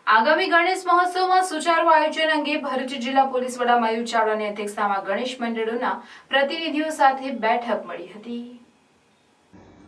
આગામી ગણેશ મહોત્સવમાં સુચારુ આયોજન અંગે ભરૂચ જિલ્લા પોલીસ વડા મયુર ચાવડાની અધ્યક્ષતામાં ગણેશ મંડળોના પ્રતિનિધિઓ સાથે બેઠક મળી હતી।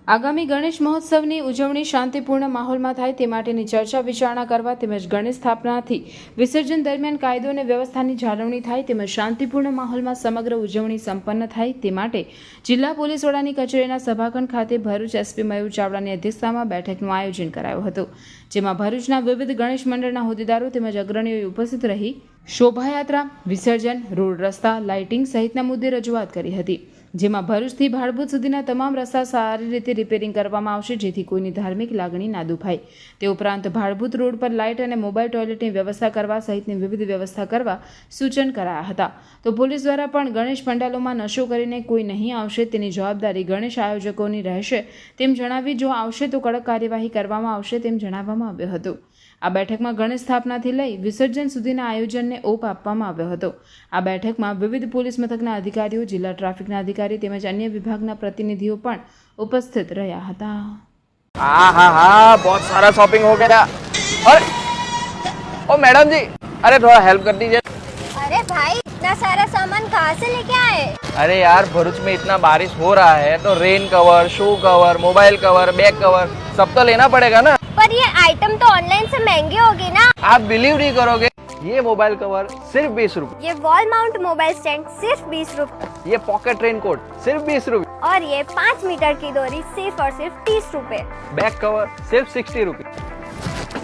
આગામી ગણેશ મહોત્સવની ઉજવણી શાંતિપૂર્ણ માહોલમાં થાય તે માટેની ચર્ચા વિચારણા કરવા તેમજ ગણેશ સ્થાપનાથી વિસર્જન દરમિયાન કાયદો અને વ્યવસ્થાની જાળવણી થાય તેમજ શાંતિપૂર્ણ માહોલમાં સમગ્ર ઉજવણી સંપન્ન થાય તે માટે જિલ્લા પોલીસ વડાની કચેરીના સભાખંડ ખાતે ભરૂચ એસપી મયુર ચાવડાની અધ્યક્ષતામાં બેઠકનું આયોજન કરાયું હતું, જેમાં ભરૂચના વિવિધ ગણેશ મંડળના હોદ્દેદારો તેમજ અગ્રણીઓએ ઉપસ્થિત રહી શોભાયાત્રા, વિસર્જન, રોડ રસ્તા, લાઇટિંગ સહિતના મુદ્દે રજૂઆત કરી હતી, જેમાં ભરૂચથી ભાડભૂત સુધીના તમામ રસ્તા સારી રીતે રિપેરિંગ કરવામાં આવશે જેથી કોઈની ધાર્મિક લાગણી ના દુભાય। તે ઉપરાંત ભાડભૂત રોડ પર લાઇટ અને મોબાઈલ ટોયલેટની વ્યવસ્થા કરવા સહિતની વિવિધ વ્યવસ્થા કરવા સૂચન કરાયા હતા। તો પોલીસ દ્વારા પણ ગણેશ પંડાલોમાં નશો કરીને કોઈ નહીં આવશે તેની જવાબદારી ગણેશ આયોજકોની રહેશે તેમ જણાવી જો આવશે તો કડક કાર્યવાહી કરવામાં આવશે તેમ જણાવવામાં આવ્યું હતું। આ બેઠકમાં ગણેશ સ્થાપનાથી લઈ વિસર્જન સુધીના આયોજનને ઓપ આપવામાં આવ્યો હતો। આ બેઠકમાં વિવિધ પોલીસ મથકના અધિકારીઓ, જિલ્લા ટ્રાફિકના અધિકારી તેમજ અન્ય વિભાગના પ્રતિનિધિઓ પણ उपस्थित રહ્યા હતા। हाँ बहुत सारा शॉपिंग हो गया। अरे ओ मैडम जी, अरे थोड़ा हेल्प कर दीजिए। अरे भाई इतना सारा सामान कहाँ से लेके आए? अरे यार भरूच में इतना बारिश हो रहा है तो rain cover, shoe cover, mobile cover, bag cover सब तो लेना पड़ेगा ना। पर ये आइटम तो ऑनलाइन से महंगे होगी ना। आप बिलीव नहीं करोगे, ये मोबाइल कवर सिर्फ 20 रुपए, ये वॉल माउंट मोबाइल स्टैंड सिर्फ 20 रुपए, ये पॉकेट रेन कोट सिर्फ 20 रुपए, और ये 5 मीटर की डोरी सिर्फ और सिर्फ 30 रुपए, बैग कवर सिर्फ 60 रुपए,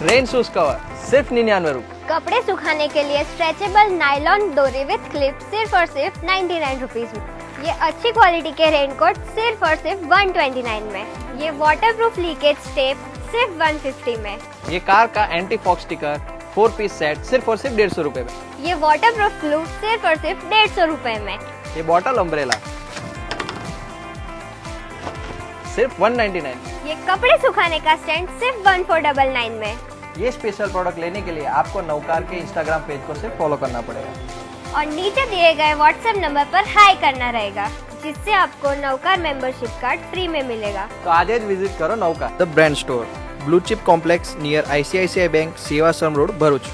रेन शूज कवर सिर्फ 99 रुपए, कपड़े सुखाने के लिए स्ट्रेचेबल नायलॉन डोरी विथ क्लिप सिर्फ और सिर्फ 99 रुपीज में। ये अच्छी क्वालिटी के रेनकोट सिर्फ और सिर्फ 129 में। ये वाटरप्रूफ लीकेज टेप सिर्फ 150 में। ये कार का anti fog sticker 4 piece set सिर्फ और सिर्फ 150 रुपए में। ये वाटरप्रूफ ग्लू सिर्फ और सिर्फ 150 रुपए में। ये बॉटल अम्ब्रेला सिर्फ 199। ये कपड़े सुखाने का स्टैंड सिर्फ 1499 में। ये स्पेशल प्रोडक्ट लेने के लिए आपको नवकार के इंस्टाग्राम पेज को सिर्फ फॉलो करना पड़ेगा और नीचे दिए गए व्हाट्सएप नंबर पर हाई करना रहेगा, जिससे आपको नवकार मेंबरशिप कार्ड फ्री में मिलेगा। तो आज ही विजिट करो Navkar the brand store, blue chip complex near ICICI bank, Sevashram road, Bharuch.